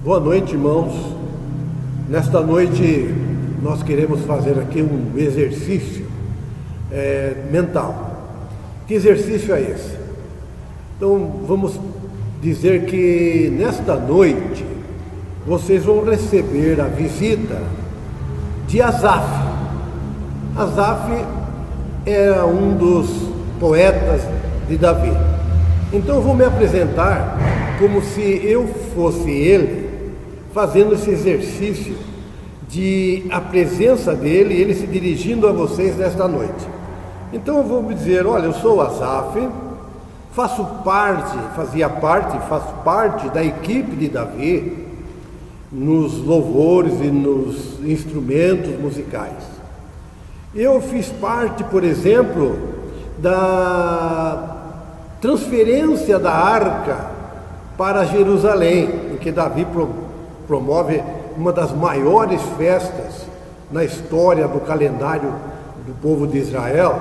Boa noite, irmãos. Nesta noite nós queremos fazer aqui um exercício mental. Que exercício é esse? Então vamos dizer que nesta noite vocês vão receber a visita de Asaf. Asaf era um dos poetas de Davi. Então eu vou me apresentar como se eu fosse ele, fazendo esse exercício de a presença dele e ele se dirigindo a vocês nesta noite. Então eu vou me dizer: olha, eu sou Asaf, faço parte da equipe de Davi nos louvores e nos instrumentos musicais. Eu fiz parte, por exemplo, da transferência da arca para Jerusalém, em que Davi promove uma das maiores festas na história do calendário do povo de Israel,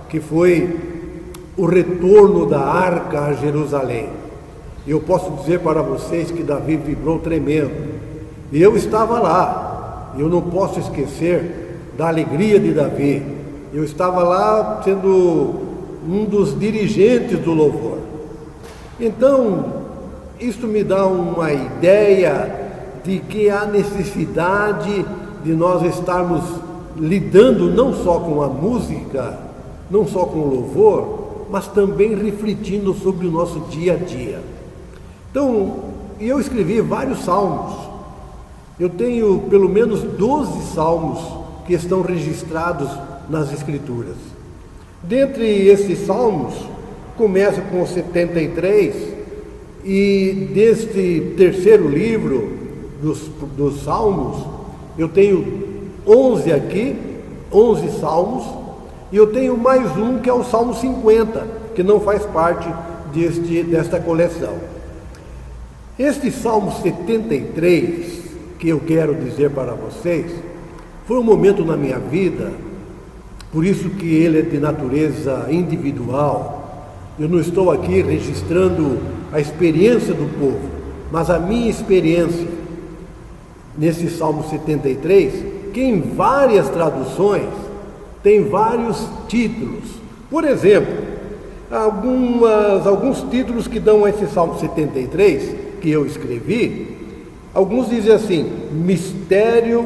que foi o retorno da arca a Jerusalém. E eu posso dizer para vocês que Davi vibrou tremendo. E eu estava lá, e eu não posso esquecer da alegria de Davi. Eu estava lá sendo um dos dirigentes do louvor. Então, isso me dá uma ideia de que há necessidade de nós estarmos lidando não só com a música, não só com o louvor, mas também refletindo sobre o nosso dia a dia. Então, eu escrevi vários salmos. Eu tenho pelo menos 12 salmos que estão registrados nas Escrituras. Dentre esses salmos, começa com o 73, e deste terceiro livro dos salmos, eu tenho 11 aqui, 11 salmos, e eu tenho mais um que é o Salmo 50, que não faz parte desta coleção. Este Salmo 73, que eu quero dizer para vocês, foi um momento na minha vida, por isso que ele é de natureza individual. Eu não estou aqui registrando a experiência do povo, mas a minha experiência nesse Salmo 73, que em várias traduções tem vários títulos. Por exemplo, alguns títulos que dão a esse Salmo 73, que eu escrevi, alguns dizem assim: mistério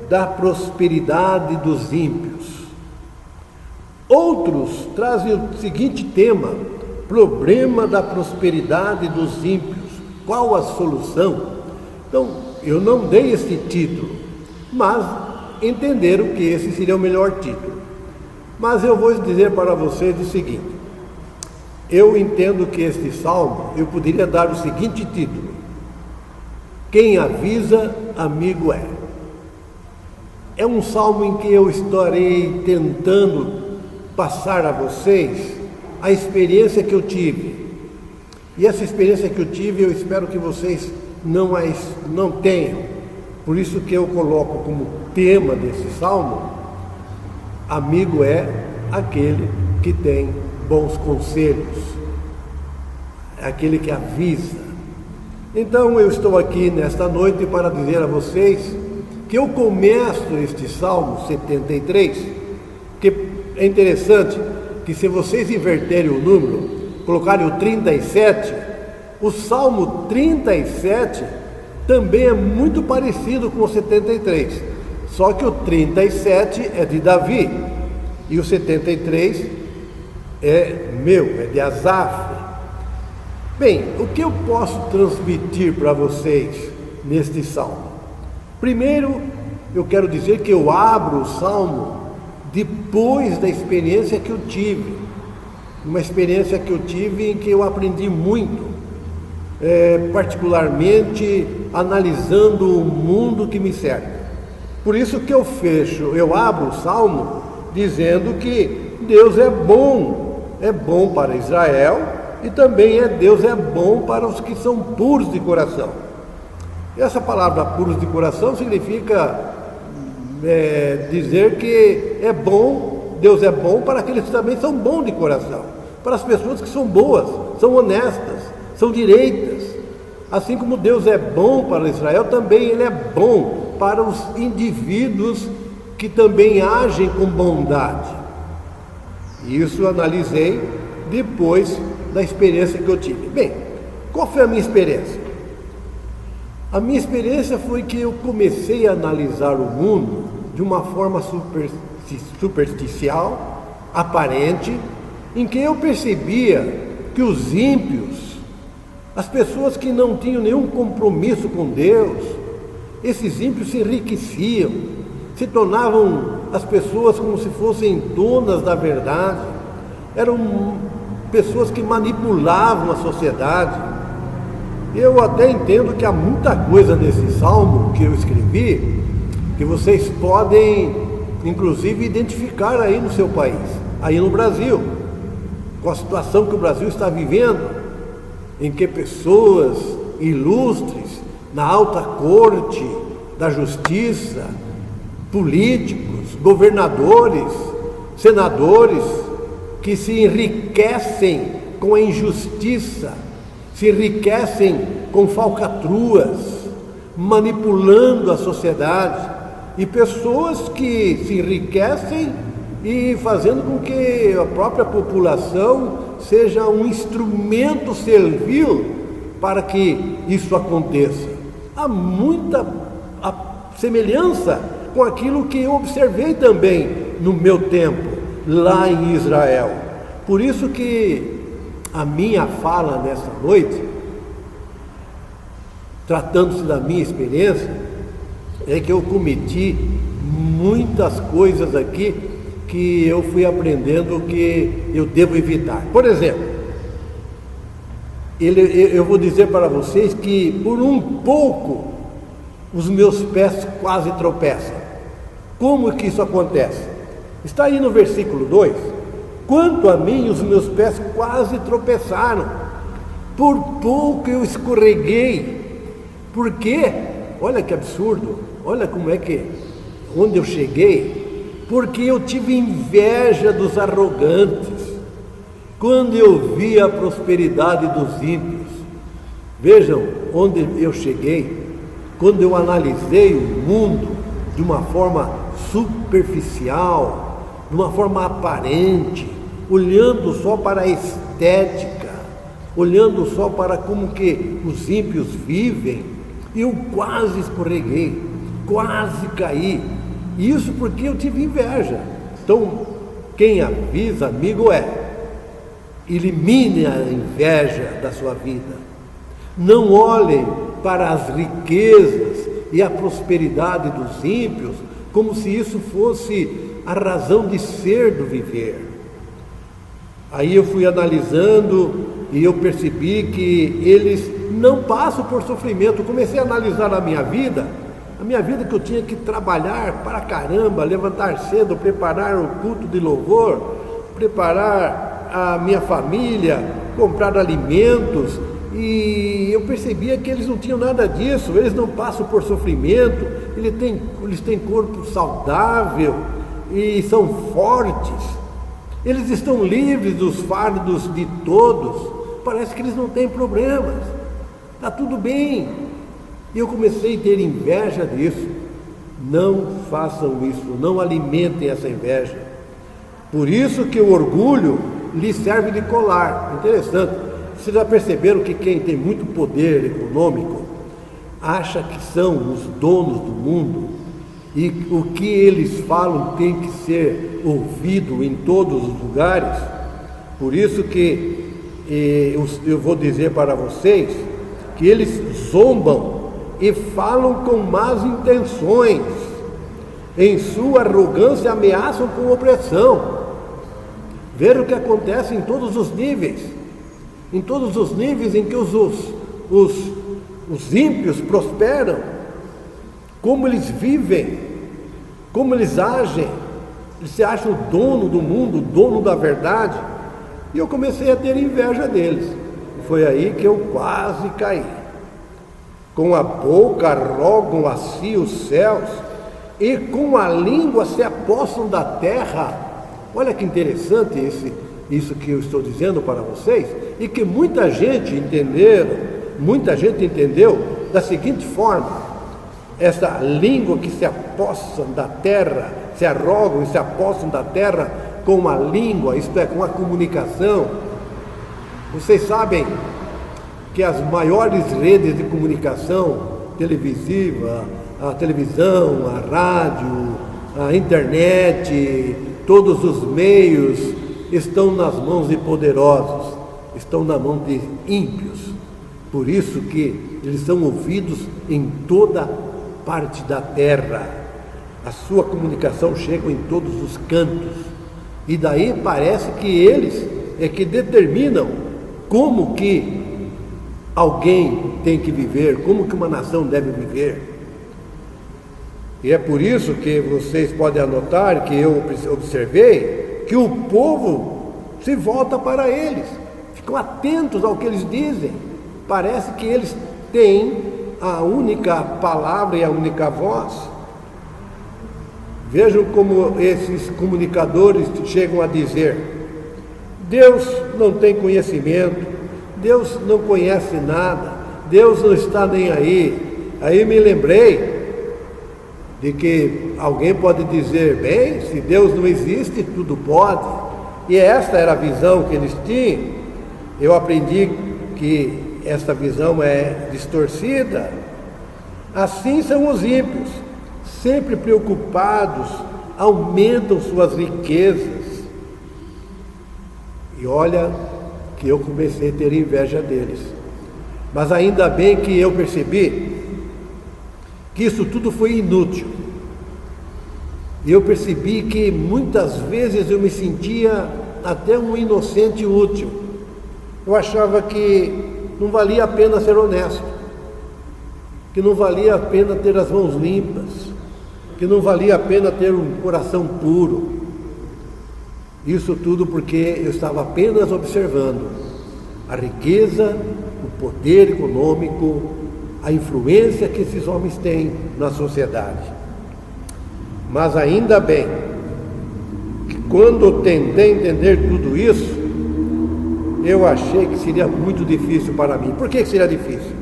da prosperidade dos ímpios. Outros trazem o seguinte tema: problema da prosperidade dos ímpios. Qual a solução? Então, eu não dei esse título, mas entenderam que esse seria o melhor título. Mas eu vou dizer para vocês o seguinte: eu entendo que este salmo, eu poderia dar o seguinte título: quem avisa, amigo é. É um salmo em que eu estarei tentando passar a vocês a experiência que eu tive. E essa experiência que eu tive, eu espero que vocês não tenham. Por isso que eu coloco como tema desse salmo: amigo é aquele que tem bons conselhos, é aquele que avisa. Então eu estou aqui nesta noite para dizer a vocês que eu começo este Salmo 73, que é interessante que, se vocês inverterem o número, colocarem o 37, o Salmo 37 também é muito parecido com o 73, só que o 37 é de Davi e o 73 é meu, é de Asaf. Bem, o que eu posso transmitir para vocês neste salmo? Primeiro, eu quero dizer que eu abro o salmo depois da experiência que eu tive, uma experiência que eu tive em que eu aprendi muito, particularmente analisando o mundo que me cerca. Por isso que eu abro o salmo dizendo que Deus é bom para Israel, e também Deus é bom para os que são puros de coração. Essa palavra puros de coração significa dizer que é bom, Deus é bom para aqueles que também são bons de coração, para as pessoas que são boas, são honestas, são direitas. Assim como Deus é bom para Israel, também Ele é bom para os indivíduos que também agem com bondade. Isso eu analisei depois da experiência que eu tive. Bem, qual foi a minha experiência? A minha experiência foi que eu comecei a analisar o mundo de uma forma superficial, aparente, em que eu percebia que os ímpios, as pessoas que não tinham nenhum compromisso com Deus, esses ímpios se enriqueciam, se tornavam as pessoas como se fossem donas da verdade, eram pessoas que manipulavam a sociedade. Eu até entendo que há muita coisa nesse salmo que eu escrevi, que vocês podem, inclusive, identificar aí no seu país, aí no Brasil, com a situação que o Brasil está vivendo, em que pessoas ilustres, na alta corte da justiça, políticos, governadores, senadores, que se enriquecem com a injustiça, se enriquecem com falcatruas, manipulando a sociedade, e pessoas que se enriquecem e fazendo com que a própria população seja um instrumento servil para que isso aconteça. Há muita semelhança com aquilo que eu observei também no meu tempo, lá em Israel. Por isso que a minha fala nessa noite, tratando-se da minha experiência, é que eu cometi muitas coisas aqui que eu fui aprendendo que eu devo evitar. Por exemplo, eu vou dizer para vocês que por um pouco os meus pés quase tropeçam. Como que isso acontece? Está aí no versículo 2. Quanto a mim, os meus pés quase tropeçaram. Por pouco eu escorreguei. Por quê? Olha que absurdo. Olha como é que, onde eu cheguei. Porque eu tive inveja dos arrogantes. Quando eu vi a prosperidade dos ímpios. Vejam onde eu cheguei. Quando eu analisei o mundo de uma forma superficial, de uma forma aparente, olhando só para a estética, olhando só para como que os ímpios vivem, eu quase escorreguei, quase caí. Isso porque eu tive inveja. Então, quem avisa, amigo, elimine a inveja da sua vida. Não olhem para as riquezas e a prosperidade dos ímpios como se isso fosse a razão de ser do viver. Aí eu fui analisando e eu percebi que eles não passam por sofrimento. Comecei a analisar a minha vida que eu tinha que trabalhar para caramba, levantar cedo, preparar o culto de louvor, preparar a minha família, comprar alimentos, e eu percebia que eles não tinham nada disso, eles não passam por sofrimento, eles têm corpo saudável e são fortes, eles estão livres dos fardos de todos, parece que eles não têm problemas, está tudo bem. E eu comecei a ter inveja disso. Não façam isso, não alimentem essa inveja. Por isso que o orgulho lhe serve de colar. Interessante. Vocês já perceberam que quem tem muito poder econômico acha que são os donos do mundo e o que eles falam tem que ser ouvido em todos os lugares? Por isso que eu vou dizer para vocês que eles zombam e falam com más intenções, em sua arrogância ameaçam com opressão. Ver o que acontece em todos os níveis, em que os ímpios prosperam, como eles vivem, como eles agem, eles se acham o dono do mundo, o dono da verdade, e eu comecei a ter inveja deles, e foi aí que eu quase caí. Com a boca rogam a si os céus, e com a língua se apossam da terra. Olha que interessante isso que eu estou dizendo para vocês, e que muita gente entenderam muita gente entendeu da seguinte forma: essa língua que se apossam da terra, se arrogam e se apossam da terra com a língua, isto é, com a comunicação. Vocês sabem que as maiores redes de comunicação televisiva, a televisão, a rádio, a internet, todos os meios estão nas mãos de poderosos, estão na mão de ímpios. Por isso que eles são ouvidos em toda parte da terra. A sua comunicação chega em todos os cantos. E daí parece que eles é que determinam como que alguém tem que viver, como que uma nação deve viver. E é por isso que vocês podem anotar que eu observei que o povo se volta para eles, ficam atentos ao que eles dizem. Parece que eles têm a única palavra e a única voz. Vejam como esses comunicadores chegam a dizer: Deus não tem conhecimento, Deus não conhece nada, Deus não está nem aí. Aí me lembrei de que alguém pode dizer: bem, se Deus não existe, tudo pode. E esta era a visão que eles tinham. Eu aprendi que esta visão é distorcida. Assim são os ímpios, sempre preocupados, aumentam suas riquezas. E olha que eu comecei a ter inveja deles. Mas ainda bem que eu percebi que isso tudo foi inútil. E eu percebi que muitas vezes eu me sentia até um inocente útil. Eu achava que não valia a pena ser honesto, que não valia a pena ter as mãos limpas, que não valia a pena ter um coração puro. Isso tudo porque eu estava apenas observando a riqueza, o poder econômico, a influência que esses homens têm na sociedade. Mas ainda bem que quando eu tentei entender tudo isso, eu achei que seria muito difícil para mim. Por que seria difícil?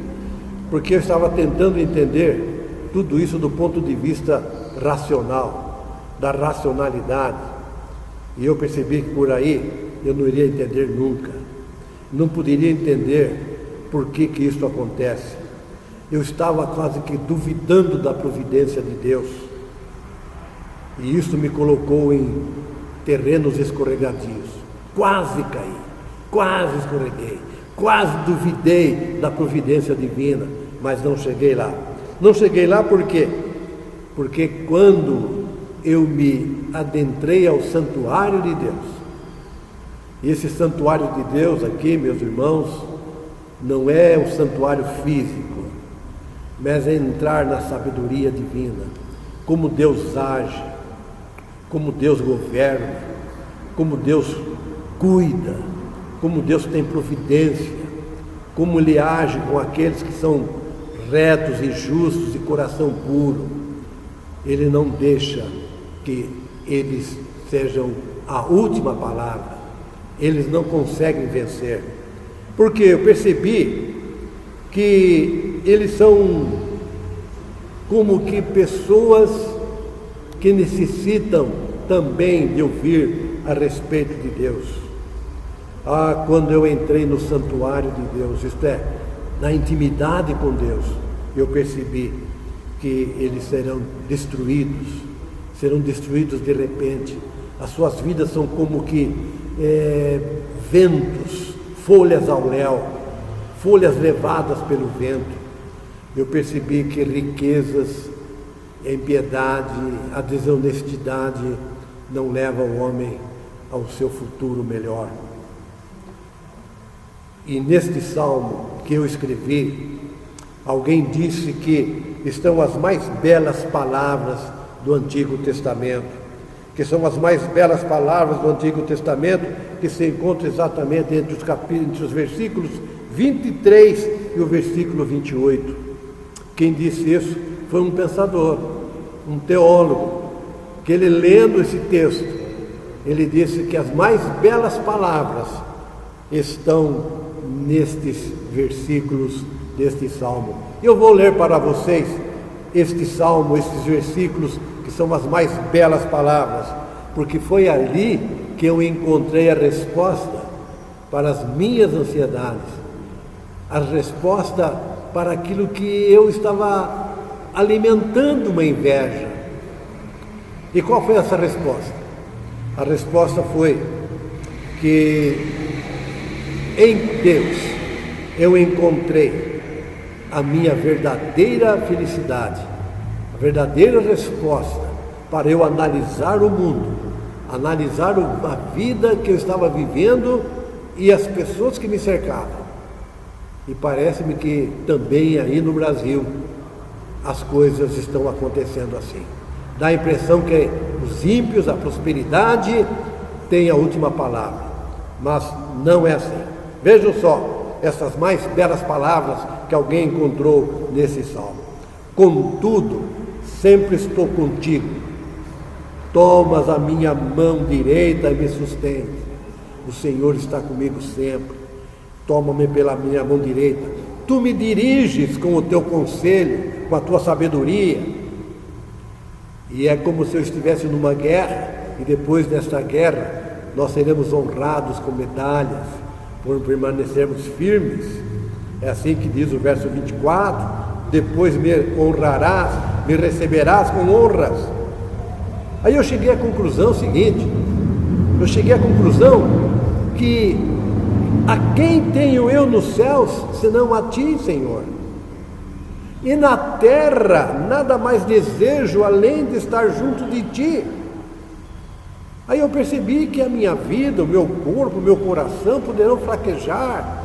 Porque eu estava tentando entender tudo isso do ponto de vista racional, da racionalidade. E eu percebi que por aí eu não iria entender nunca. Não poderia entender por que isso acontece. Eu estava quase que duvidando da providência de Deus. E isso me colocou em terrenos escorregadios. Quase caí, quase escorreguei, quase duvidei da providência divina, mas não cheguei lá. Não cheguei lá por quê? Porque quando eu me adentrei ao santuário de Deus, e esse santuário de Deus aqui, meus irmãos, não é o santuário físico, mas é entrar na sabedoria divina, como Deus age, como Deus governa, como Deus cuida, como Deus tem providência, como Ele age com aqueles que são retos e justos e coração puro. Ele não deixa que eles sejam a última palavra, eles não conseguem vencer, porque eu percebi que eles são como que pessoas que necessitam também de ouvir a respeito de Deus. Quando eu entrei no santuário de Deus, isto é, na intimidade com Deus, eu percebi que eles serão destruídos de repente. As suas vidas são como que ventos, folhas ao léu, folhas levadas pelo vento. Eu percebi que riquezas, a impiedade, a desonestidade não levam o homem ao seu futuro melhor. E neste salmo que eu escrevi, alguém disse que estão as mais belas palavras do Antigo Testamento, que são as mais belas palavras do Antigo Testamento, que se encontram exatamente entre os versículos 23 e o versículo 28. Quem disse isso foi um pensador, um teólogo, que ele lendo esse texto, ele disse que as mais belas palavras estão nestes versículos deste salmo. Eu vou ler para vocês este salmo, estes versículos, que são as mais belas palavras, porque foi ali que eu encontrei a resposta para as minhas ansiedades, a resposta para aquilo que eu estava alimentando uma inveja. E qual foi essa resposta? A resposta foi que em Deus eu encontrei a minha verdadeira felicidade, a verdadeira resposta para eu analisar o mundo, analisar a vida que eu estava vivendo e as pessoas que me cercavam. E parece-me que também aí no Brasil as coisas estão acontecendo assim. Dá a impressão que os ímpios, a prosperidade, têm a última palavra, mas não é assim. Vejam só essas mais belas palavras que alguém encontrou nesse salmo. Contudo, sempre estou contigo, tomas a minha mão direita e me sustenta. O Senhor está comigo sempre, toma-me pela minha mão direita. Tu me diriges com o teu conselho, com a tua sabedoria. E é como se eu estivesse numa guerra, e depois desta guerra nós seremos honrados com medalhas, por permanecermos firmes. É assim que diz o verso 24, depois me honrarás, me receberás com honras. Aí eu cheguei à conclusão seguinte, que a quem tenho eu nos céus, senão a ti, Senhor? E na terra nada mais desejo além de estar junto de ti. Aí eu percebi que a minha vida, o meu corpo, o meu coração poderão fraquejar,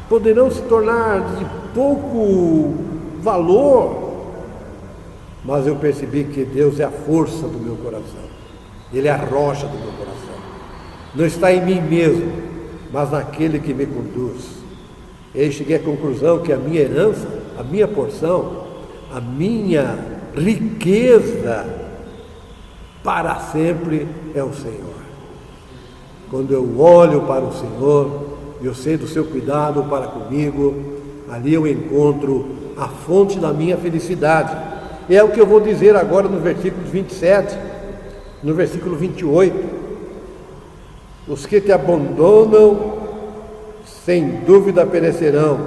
poderão se tornar de pouco valor, mas eu percebi que Deus é a força do meu coração, Ele é a rocha do meu coração. Não está em mim mesmo, mas naquele que me conduz. E aí cheguei à conclusão que a minha herança, a minha porção, a minha riqueza para sempre é o Senhor. Quando eu olho para o Senhor, eu sei do seu cuidado para comigo, ali eu encontro a fonte da minha felicidade. E é o que eu vou dizer agora no versículo 27, no versículo 28. Os que te abandonam, sem dúvida perecerão,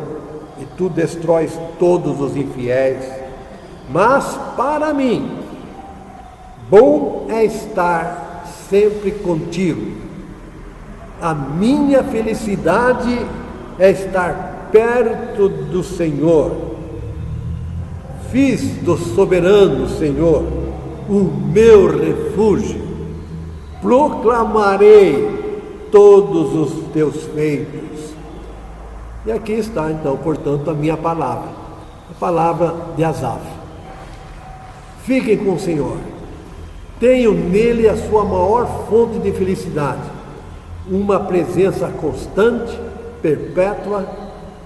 e tu destróis todos os infiéis. Mas para mim, bom é estar sempre contigo. A minha felicidade é estar perto do Senhor. Fiz do soberano Senhor o meu refúgio. Proclamarei todos os teus feitos. E aqui está então, portanto, a minha palavra, a palavra de Asaf. Fiquem com o Senhor, tenham nele a sua maior fonte de felicidade, uma presença constante, perpétua,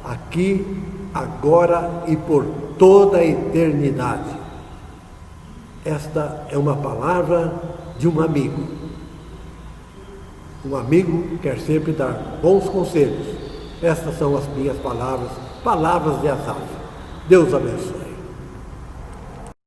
aqui, agora e por toda a eternidade. Esta é uma palavra de um amigo. Um amigo quer sempre dar bons conselhos. Estas são as minhas palavras, palavras de Asaf. Deus abençoe.